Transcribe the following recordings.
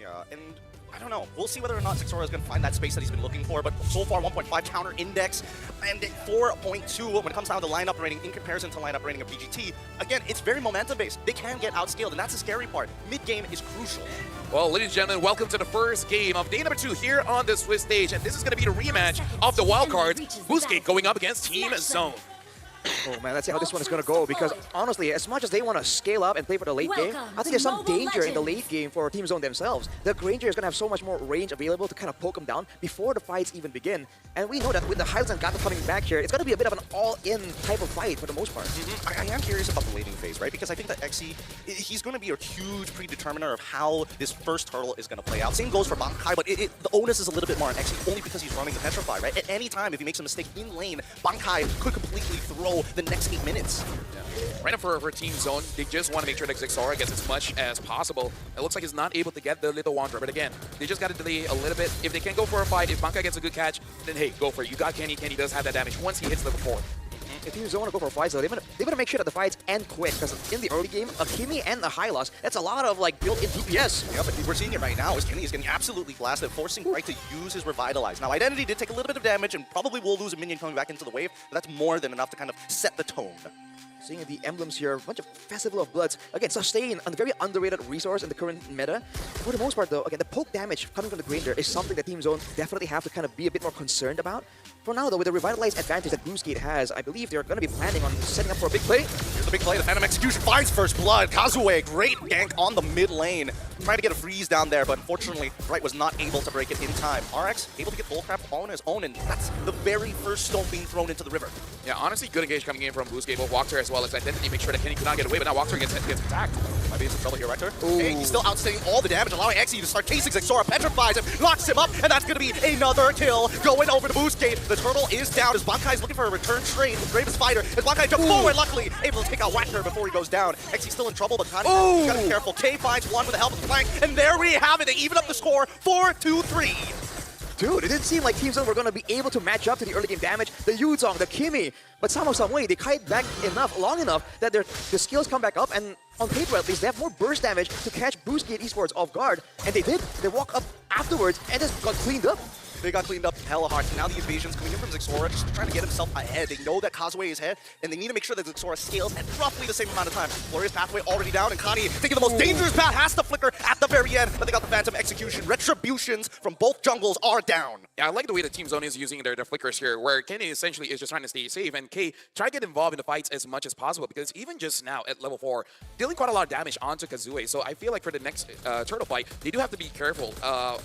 Yeah, and I don't know. We'll see whether or not Zexora is going to find that space that he's been looking for, but so far 1.5 counter index and 4.2 when it comes down to lineup rating in comparison to lineup rating of BGT. Again, it's very momentum based. They can get outscaled, and that's the scary part. Mid-game is crucial. Well, ladies and gentlemen, welcome to the first game of day number 2 here on the Swiss stage, and this is going to be the rematch of the wildcards. Boostgate going up against Team Zone. Oh man, let's see how this one is going to go, because honestly, as much as they want to scale up and play for the late game, I think there's some danger in the late game for Team Zone themselves. The Granger is going to have so much more range available to kind of poke them down before the fights even begin. And we know that with the Hylians and Gato coming back here, it's going to be a bit of an all-in type of fight for the most part. I am curious about the laning phase, right? Because I think that Xe, he's going to be a huge predeterminer of how this first hurdle is going to play out. Same goes for Bankai, but the onus is a little bit more on Xe only because he's running the Petrify, right? At any time, if he makes a mistake in lane, Bankai could completely throw the next 8 minutes. Yeah. Right now for Team Zone, they just want to make sure that Zexora gets as much as possible. It looks like he's not able to get the Little Wanderer, but again, they just got to delay a little bit. If they can go for a fight, if Bankai gets a good catch, then hey, go for it. You got Kenny. Kenny does have that damage once he hits level 4. If Team Zone want to go for fights, though, they want to make sure that the fights end quick, because in the early game, a Kimi and a Hylos, that's a lot of like built-in DPS. Yeah, but we're seeing it right now as Kenny is getting absolutely blasted, forcing Bright to use his Revitalize. Now, Identity did take a little bit of damage and probably will lose a minion coming back into the wave, but that's more than enough to kind of set the tone. Seeing the emblems here, a bunch of Festival of Bloods. Again, sustain a very underrated resource in the current meta. For the most part, though, again, the poke damage coming from the Granger is something that Team Zone definitely have to kind of be a bit more concerned about. For now, though, with the revitalized advantage that Boostgate has, I believe they're going to be planning on setting up for a big play. Here's the big play. The Phantom Execution finds first blood. Kazue, great gank on the mid lane. Trying to get a freeze down there, but unfortunately, Bright was not able to break it in time. RX able to get Bullcrap on his own, and that's the very first stone being thrown into the river. Yeah, honestly, good engage coming in from Boostgate, both Walker as well as Identity. Make sure that Kenny could not get away, but now Walker gets attacked. Might be in some trouble here, Rector. Hey, he's still outstaying all the damage, allowing Xe to start chasing Zexora, petrifies him, locks him up, and that's going to be another kill going over to Boostgate. The turtle is down as Bankai's looking for a return trade with Bravest Fighter. As Bankai jumps forward, luckily able to take out Whacker before he goes down. Xe's still in trouble, but Kani gotta be careful. K finds one with the help of the flank, and there we have it. They even up the score 4-2-3. Dude, it didn't seem like Team Zone were going to be able to match up to the early game damage, the Yuzong, the Kimi, but somehow, some way, they kite back long enough that the skills come back up, and on paper at least, they have more burst damage to catch Boostgate Esports off guard, and they did. They walk up afterwards and just got cleaned up. They got cleaned up hella hard. Now the evasion's coming in from Zexora, just trying to get himself ahead. They know that Kazue is ahead, and they need to make sure that Zexora scales at roughly the same amount of time. Glorious Pathway already down, and Kani taking the most dangerous path, has to flicker at the very end, but they got the Phantom Execution. Retributions from both jungles are down. Yeah, I like the way the Team Zone is using their flickers here, where Kenny essentially is just trying to stay safe, and K try to get involved in the fights as much as possible, because even just now at level 4, dealing quite a lot of damage onto Kazue. So I feel like for the next turtle fight, they do have to be careful.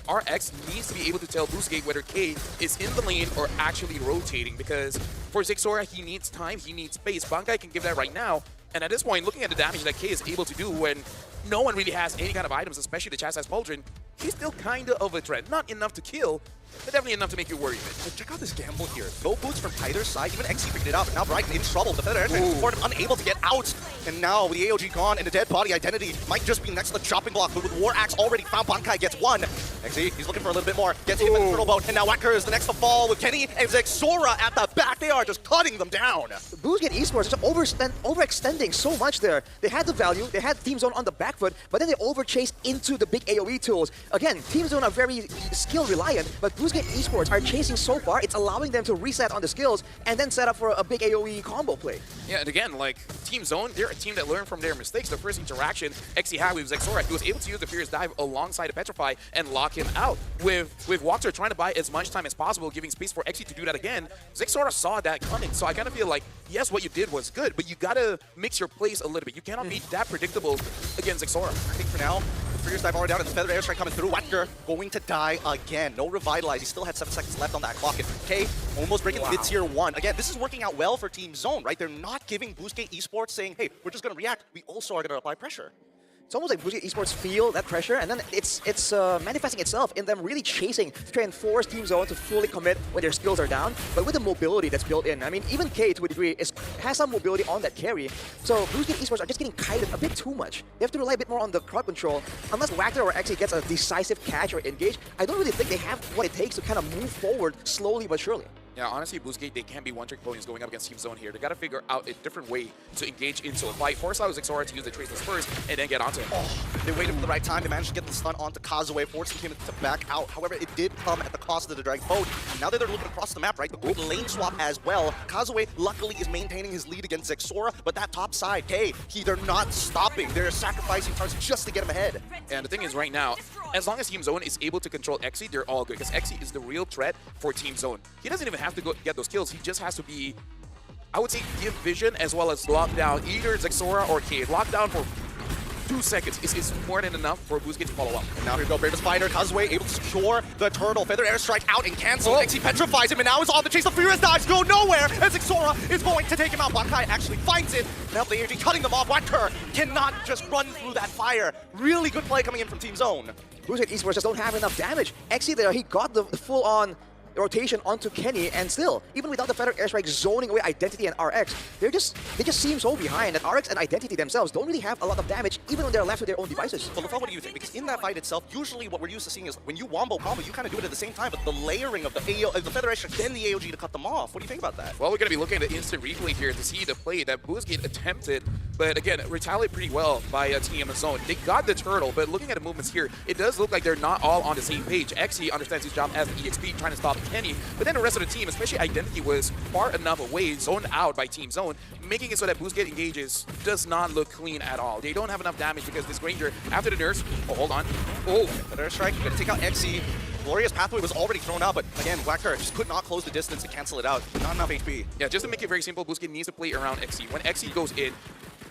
RX needs to be able to tell Boostgate whether K is in the lane or actually rotating, because for Zexora, he needs time, he needs space. Bankai can give that right now, and at this point, looking at the damage that K is able to do when no one really has any kind of items, especially the Chastised Pauldron, he's still kind of a threat. Not enough to kill, but definitely enough to make you worry a bit. But check out this gamble here. No boots from either side. Even Xe figured it out, but now Brighton in trouble. The Feather Airtrain unable to get out. And now with the AOG gone and the dead body, Identity might just be next to the chopping block. But with War Axe already found, Bankai gets one. Xe, he's looking for a little bit more. Gets hit with the turtle boat. And now Whacker is the next to fall with Kenny and Zexora at the back. They are just cutting them down. Boostgate Esports just overextending so much there. They had the value, they had Team Zone on the back foot, but then they overchased into the big AoE tools. Again, Team Zone are very skill reliant, but Boostgate Esports are chasing so far, it's allowing them to reset on the skills and then set up for a big AoE combo play. Yeah, and again, like Team Zone, they're a team that learned from their mistakes. The first interaction Xe had with Zexora, he was able to use the Fierce Dive alongside the Petrify and lock him out. With Walker trying to buy as much time as possible, giving space for Xe to do that again, Zexora saw that coming. So I kind of feel like, yes, what you did was good, but you gotta mix your plays a little bit. You cannot be that predictable against Zexora. I think for now, the Fierce Dive already down and the Feather Airstrike coming through. Whacker going to die again. No Revitalize. He still had 7 seconds left on that clock. And K almost breaking mid-tier 1. Again, this is working out well for Team Zone, right? They're not giving Boostgate Esports saying, hey, we're just going to react. We also are going to apply pressure. It's almost like Boostgate Esports feel that pressure, and then it's manifesting itself in them really chasing to try and force Team Zone to fully commit when their skills are down, but with the mobility that's built in. I mean, even K, to a degree, has some mobility on that carry, so Boostgate Esports are just getting kited a bit too much. They have to rely a bit more on the crowd control. Unless Whacker or Xe gets a decisive catch or engage, I don't really think they have what it takes to kind of move forward slowly but surely. Yeah, honestly, Boostgate, they can't be one-trick ponies going up against Team Zone here. They got to figure out a different way to engage into a fight. Force allows Xora to use the traceless first and then get onto him. Oh, they waited for the right time. They managed to get the stun onto Kazue, forcing him to back out. However, it did come at the cost of the Dragon Boat. Now that they're looking across the map, right, the good lane swap as well. Kazue, luckily, is maintaining his lead against Xora, but that top side, hey, they're not stopping. They're sacrificing turns just to get him ahead. And the thing is, right now, as long as Team Zone is able to control Xe, they're all good. Because Xe is the real threat for Team Zone. He doesn't even have to go get those kills. He just has to be, I would say, give vision as well as lock down either Xora or K. Lock down for 2 seconds is more than enough for Boostgate to follow up. And now here we go, Bravest Fighter, Kazue able to secure the turtle. Feather Airstrike out and cancel. Xe petrifies him and now is on the chase. The Furious dives go nowhere as Xora is going to take him out. Bankai actually finds it. Now the AG cutting them off. Wacker cannot just run through that fire. Really good play coming in from Team Zone. Boostgate Esports just don't have enough damage. Xe there, he got the full-on rotation onto Kenny, and still, even without the Feather Airstrike zoning away Identity and RX, they just seem so behind that RX and Identity themselves don't really have a lot of damage, even when they're left with their own devices. So Lefel, what do you think? Because in that fight itself, usually what we're used to seeing is when you wombo combo, you kind of do it at the same time, but the layering of the Feather Airstrike, then the AOG to cut them off. What do you think about that? Well, we're going to be looking at the instant replay here to see the play that Boostgate attempted, but again, retaliate pretty well by Team Zone. They got the turtle, but looking at the movements here, it does look like they're not all on the same page. Xe understands his job as the EXP, trying to stop Kenny, but then the rest of the team, especially Identity, was far enough away, zoned out by Team Zone, making it so that Boostgate engages does not look clean at all. They don't have enough damage because this Granger, after the nurse, oh, hold on. Oh, Feather Airstrike, gonna take out Xe. Glorious Pathway was already thrown out, but again, Wacker just could not close the distance to cancel it out. Not enough HP. Yeah, just to make it very simple, Boostgate needs to play around Xe. When Xe goes in,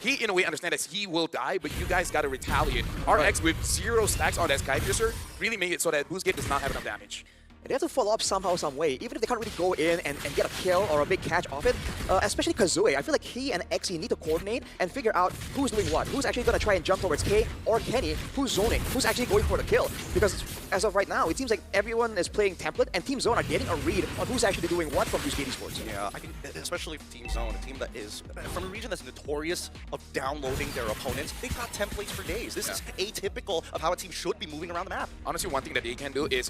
he, in a way, understands that he will die, but you guys got to retaliate. RX with 0 stacks on that Sky Piercer really made it so that Boostgate does not have enough damage. They have to follow up somehow, some way. Even if they can't really go in and get a kill or a big catch off it, especially Kazue, I feel like he and Xe need to coordinate and figure out who's doing what. Who's actually going to try and jump towards K or Kenny, who's zoning, who's actually going for the kill. Because as of right now, it seems like everyone is playing template and Team Zone are getting a read on who's actually doing what from Boostgate Esports. Yeah, I think especially for Team Zone, a team that is from a region that's notorious of downloading their opponents, they've got templates for days. This is atypical of how a team should be moving around the map. Honestly, one thing that they can do is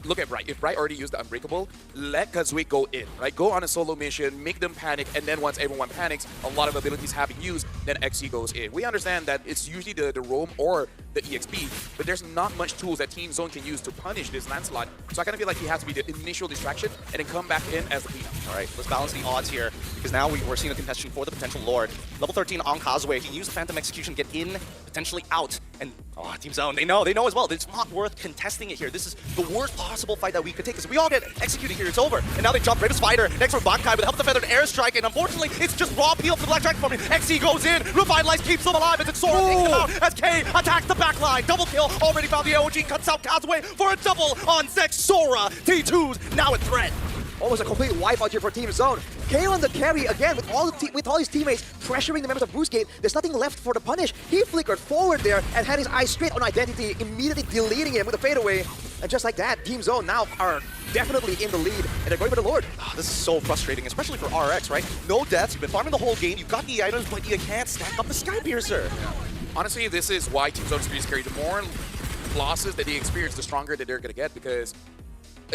look at Bright. If Bright already used the Unbreakable, let Kazue go in, right? Go on a solo mission, make them panic, and then once everyone panics, a lot of abilities have been used, then Xe goes in. We understand that it's usually the roam or the EXP, but there's not much tools that Team Zone can use to punish this Lancelot. So I kind of feel like he has to be the initial distraction and then come back in as the cleanup. All right, let's balance the odds here, because now we're seeing a contestation for the potential Lord. Level 13 on Kazue. He can use the Phantom Execution, get in, potentially out, and Team Zone, they know as well that it's not worth contesting it here. This is the worst possible fight that we could take, because if we all get executed here, it's over. And now they jump Bravest Fighter next for Bankai with the help of the Feathered Airstrike, and unfortunately, it's just raw peel for the Black Dragon Farming. Xe goes in, Revitalize keeps them alive as Xora takes them out as K attacks the backline. Double kill, already found the AOG, cuts out Kazue for a double on Xora. T2's now at threat. Almost a complete wipeout here for Team Zone. K on the carry again with all his teammates pressuring the members of Boostgate. There's nothing left for the punish. He flickered forward there and had his eyes straight on Identity, immediately deleting him with a fadeaway. And just like that, Team Zone now are definitely in the lead, and they're going for the Lord. This is so frustrating, especially for RX, right? No deaths, you've been farming the whole game, you've got the items, but you can't stack up the Sky Piercer. Yeah. Honestly, this is why Team Zone is scary. The more losses that they experience, the stronger that they're going to get, because,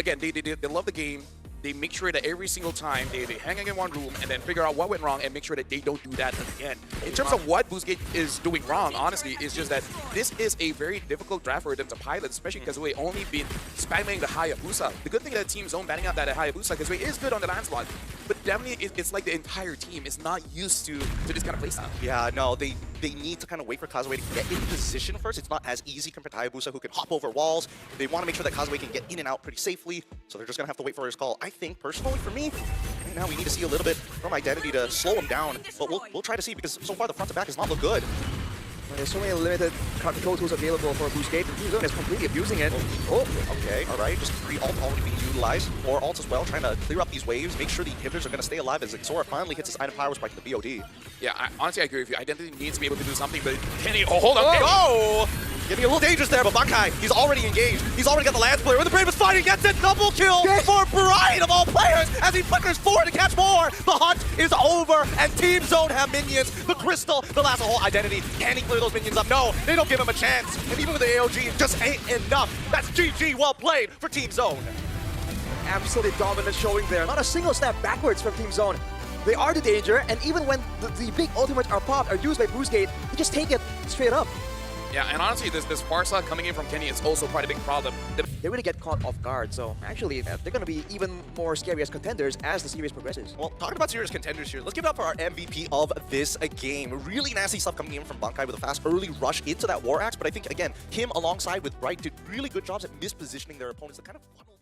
again, they love the game. They make sure that every single time they hang in one room and then figure out what went wrong and make sure that they don't do that again. In terms of what Boostgate is doing wrong, honestly, is just that this is a very difficult draft for them to pilot, especially because we only been spamming the Hayabusa. The good thing that Team Zone banning out that Hayabusa, because is good on the Lancelot, but definitely it's like the entire team is not used to this kind of playstyle. Yeah, no, they need to kind of wait for Kazue to get in position first. It's not as easy compared to Hayabusa, who can hop over walls. They want to make sure that Kazue can get in and out pretty safely, so they're just going to have to wait for his call. I think, personally, for me, right now we need to see a little bit from Identity to slow him down, but we'll try to see, because so far the front to back does not look good. There's so many limited control tools available for Boostgate. Team Zone is completely abusing it. Oh, okay, all right. Just 3 ult already being utilized. 4 ults as well, trying to clear up these waves, make sure the inhibitors are going to stay alive as Xora finally hits his item power spike to the BOD. Yeah, honestly, I agree with you. Identity needs to be able to do something, but can he? Oh, hold on. Oh! Getting a little dangerous there, but Bankai, he's already engaged. He's already got the Lance player. When the Bravest Fighting gets it, double kill for Brian of all players as he flickers forward to catch more. The hunt is over, and Team Zone have minions. The Crystal, the last whole Identity. Can he clear those minions up? No, they don't give him a chance. And even with the AOG, it just ain't enough. That's GG, well played for Team Zone. absolutely dominant showing there. Not a single step backwards from Team Zone. They are the danger, and even when the big ultimates are popped, are used by Boostgate, they just take it straight up. Yeah, and honestly, this Farsa coming in from Kenny is also quite a big problem. They really get caught off guard, so actually they're going to be even more scary as contenders as the series progresses. Well, talking about serious contenders here, let's give it up for our MVP of this game. Really nasty stuff coming in from Bankai with a fast early rush into that War Axe, but I think, again, Kim alongside with Bright did really good jobs at mispositioning their opponents to kind of funnel